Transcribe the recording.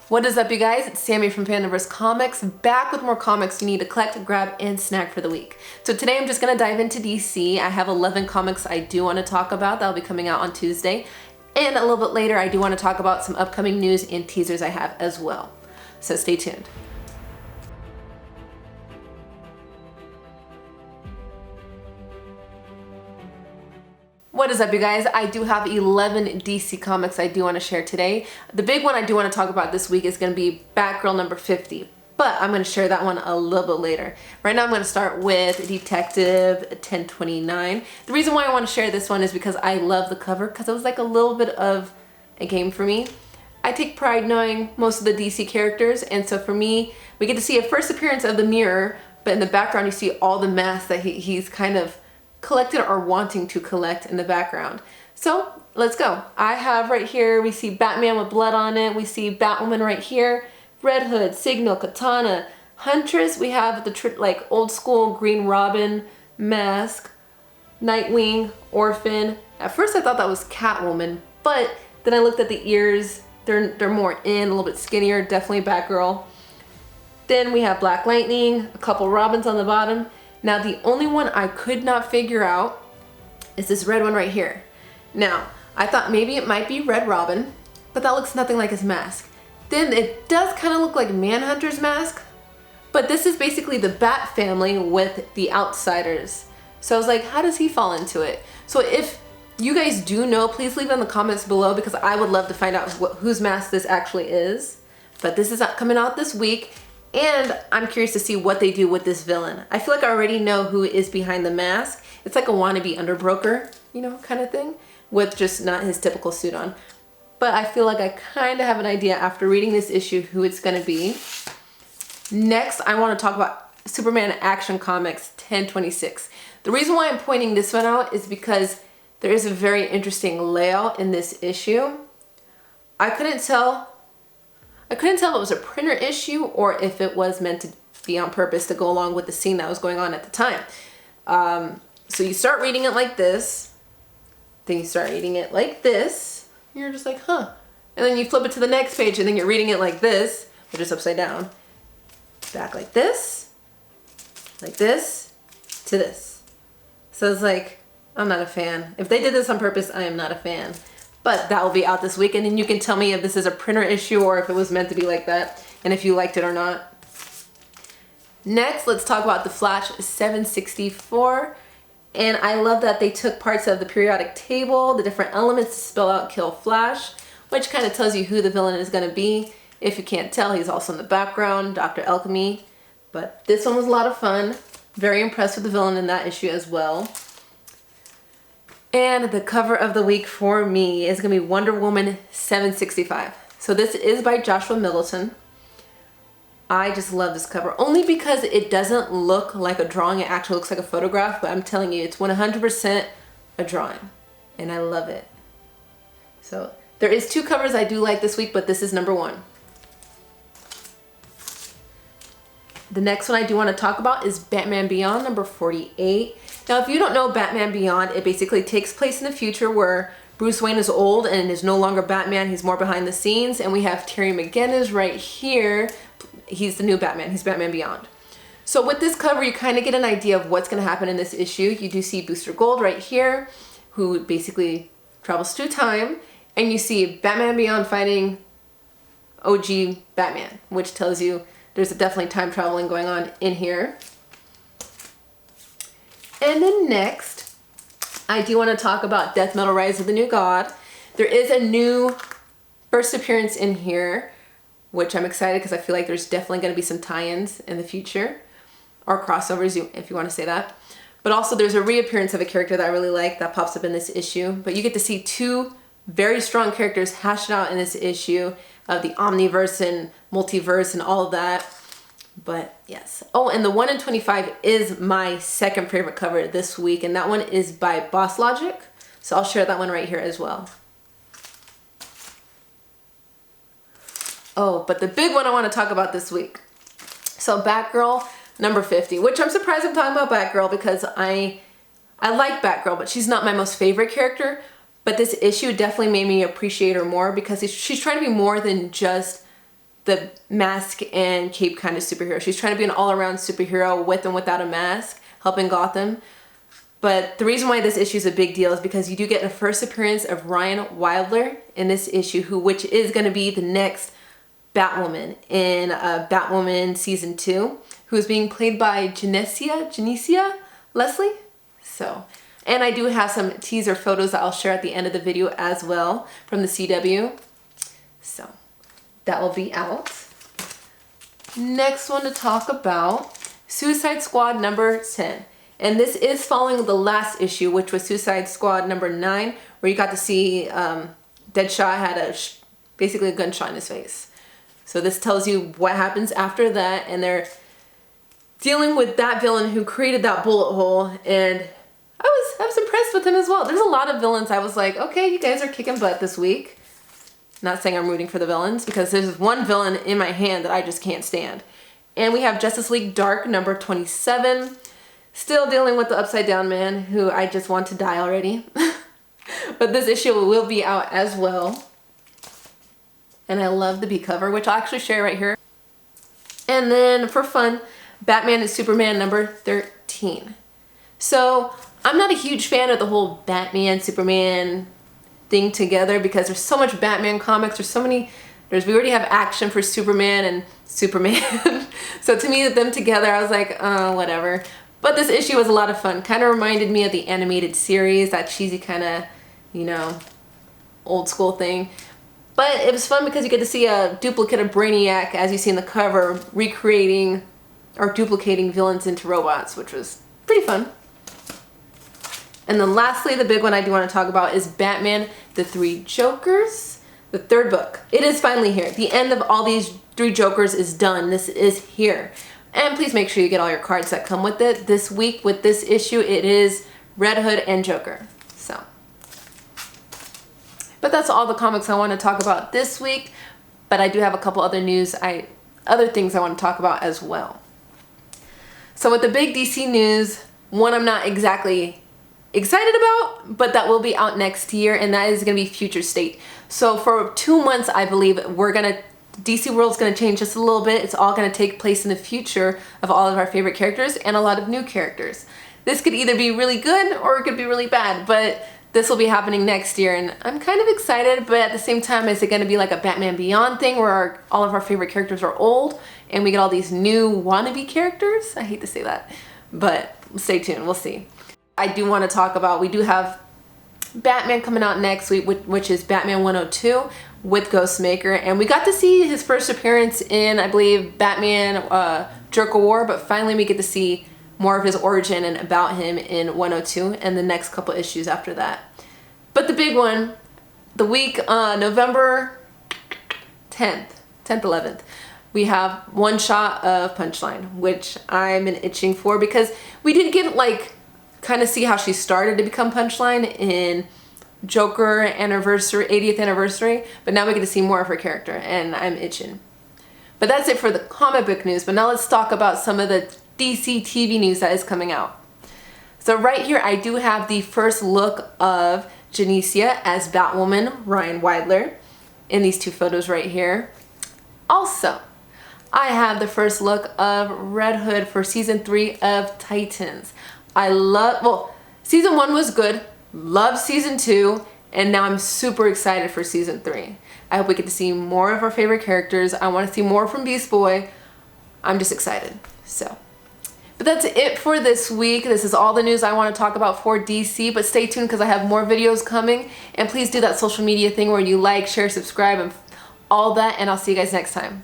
What is up, you guys? It's Sammy from FandomVerse Comics, back with more comics you need to collect, grab, and snack for the week. So today I'm just gonna dive into DC. I have 11 comics I do want to talk about that'll be coming out on Tuesday. And a little bit later, I do want to talk about some upcoming news and teasers I have as well. So stay tuned. What is up, you guys? I do have 11 DC comics I do want to share today. The big one I do want to talk about this week is going to be Batgirl number 50, but I'm going to share that one a little bit later. Right now I'm going to start with Detective 1029. The reason why I want to share this one is because I love the cover, because it was like a little bit of a game for me. I take pride knowing most of the DC characters, and so for me, we get to see a first appearance of the Mirror, but in the background you see all the masks that he's kind of collected or wanting to collect in the background. So let's go. I have right here, we see Batman with blood on it. We see Batwoman right here, Red Hood, Signal, Katana, Huntress. We have the like old school Green Robin mask, Nightwing, Orphan. At first I thought that was Catwoman, but then I looked at the ears. They're more in, a little bit skinnier, definitely Batgirl. Then we have Black Lightning, a couple Robins on the bottom. Now the only one I could not figure out is this red one right here. Now, I thought maybe it might be Red Robin, but that looks nothing like his mask. Then it does kind of look like Manhunter's mask, but this is basically the Bat family with the Outsiders. So I was like, how does he fall into it? So if you guys do know, please leave it in the comments below, because I would love to find out whose mask this actually is. But this is coming out this week. And I'm curious to see what they do with this villain. I feel like I already know who is behind the mask. It's like a wannabe underbroker, you know, kind of thing, with just not his typical suit on. But I feel like I kind of have an idea after reading this issue who it's going to be. Next, I want to talk about Superman Action Comics 1026. The reason why I'm pointing this one out is because there is a very interesting layout in this issue. I couldn't tell if it was a printer issue or if it was meant to be on purpose to go along with the scene that was going on at the time. So you start reading it like this, then you start reading it like this, and you're just like, huh. And then you flip it to the next page and then you're reading it like this, but just upside down. Back like this, to this. So it's like, I'm not a fan. If they did this on purpose, I am not a fan. But that will be out this week, and then you can tell me if this is a printer issue or if it was meant to be like that, and if you liked it or not. Next, let's talk about The Flash 764. And I love that they took parts of the periodic table, the different elements to spell out Kill Flash, which kind of tells you who the villain is going to be. If you can't tell, he's also in the background, Dr. Alchemy. But this one was a lot of fun. Very impressed with the villain in that issue as well. And the cover of the week for me is going to be Wonder Woman 765. So this is by Joshua Middleton. I just love this cover, only because it doesn't look like a drawing. It actually looks like a photograph, but I'm telling you, it's 100% a drawing. And I love it. So there is 2 covers I do like this week, but this is number 1. The next one I do want to talk about is Batman Beyond number 48. Now, if you don't know Batman Beyond, it basically takes place in the future where Bruce Wayne is old and is no longer Batman. He's more behind the scenes. And we have Terry McGinnis right here. He's the new Batman. He's Batman Beyond. So with this cover, you kind of get an idea of what's going to happen in this issue. You do see Booster Gold right here, who basically travels through time. And you see Batman Beyond fighting OG Batman, which tells you there's definitely time traveling going on in here. And then next, I do want to talk about Death Metal Rise of the New God. There is a new first appearance in here, which I'm excited because I feel like there's definitely going to be some tie-ins in the future, or crossovers, if you want to say that. But also there's a reappearance of a character that I really like that pops up in this issue. But you get to see 2 very strong characters hashed out in this issue of the Omniverse and Multiverse and all of that. But yes. Oh, and the 1 in 25 is my second favorite cover this week, and that one is by Boss Logic. So I'll share that one right here as well. Oh, but the big one I want to talk about this week. So Batgirl number 50, which I'm surprised I'm talking about Batgirl because I like Batgirl, but she's not my most favorite character. But this issue definitely made me appreciate her more because she's trying to be more than just the mask and cape kind of superhero. She's trying to be an all-around superhero with and without a mask, helping Gotham. But the reason why this issue is a big deal is because you do get a first appearance of Ryan Wilder in this issue, which is going to be the next Batwoman in Batwoman Season 2, who is being played by Janecia Leslie. So, and I do have some teaser photos that I'll share at the end of the video as well from the CW. So, that will be out. Next one to talk about, Suicide Squad number 10. And this is following the last issue, which was Suicide Squad number 9, where you got to see Deadshot had basically a gunshot in his face. So this tells you what happens after that, and they're dealing with that villain who created that bullet hole, and I was impressed with him as well. There's a lot of villains I was like, okay, you guys are kicking butt this week. Not saying I'm rooting for the villains, because there's one villain in my hand that I just can't stand. And we have Justice League Dark number 27. Still dealing with the Upside Down Man, who I just want to die already. But this issue will be out as well. And I love the B cover, which I'll actually share right here. And then for fun, Batman and Superman number 13. So I'm not a huge fan of the whole Batman, Superman thing together, because there's so much Batman comics. There's so many, we already have action for Superman and Superman. So to me, them together, I was like, whatever. But this issue was a lot of fun. Kind of reminded me of the animated series, that cheesy kind of, you know, old school thing. But it was fun because you get to see a duplicate of Brainiac, as you see in the cover, recreating or duplicating villains into robots, which was pretty fun. And then lastly, the big one I do want to talk about is Batman, The Three Jokers, the third book. It is finally here. The end of all these three Jokers is done. This is here. And please make sure you get all your cards that come with it. This week with this issue, it is Red Hood and Joker. So. But that's all the comics I want to talk about this week. But I do have a couple other other things I want to talk about as well. So with the big DC news, one I'm not exactly excited about, but that will be out next year, and that is going to be Future State. So for 2 months, I believe DC World's going to change just a little bit. It's all going to take place in the future of all of our favorite characters and a lot of new characters. This could either be really good or it could be really bad, but this will be happening next year, and I'm kind of excited, but at the same time, is it going to be like a Batman Beyond thing where all of our favorite characters are old and we get all these new wannabe characters? I hate to say that, but stay tuned. We'll see. I do want to talk about, we do have Batman coming out next week, which is Batman 102 with Ghostmaker, and we got to see his first appearance in, I believe, Batman Joker War, but finally we get to see more of his origin and about him in 102 and the next couple issues after that. But the big one, the week November 10th, 11th, we have one shot of Punchline, which I'm itching for, because we did get kind of see how she started to become Punchline in Joker anniversary, 80th anniversary, but now we get to see more of her character, and I'm itching. But that's it for the comic book news. But now let's talk about some of the DC TV news that is coming out. So right here, I do have the first look of Janecia as Batwoman, Ryan Wilder, in these two photos right here. Also, I have the first look of Red Hood for season 3 of Titans. Season 1 was good, loved season 2, and now I'm super excited for season 3. I hope we get to see more of our favorite characters. I want to see more from Beast Boy. I'm just excited. So, but that's it for this week. This is all the news I want to talk about for DC, but stay tuned because I have more videos coming, and please do that social media thing where you like, share, subscribe, and all that, and I'll see you guys next time.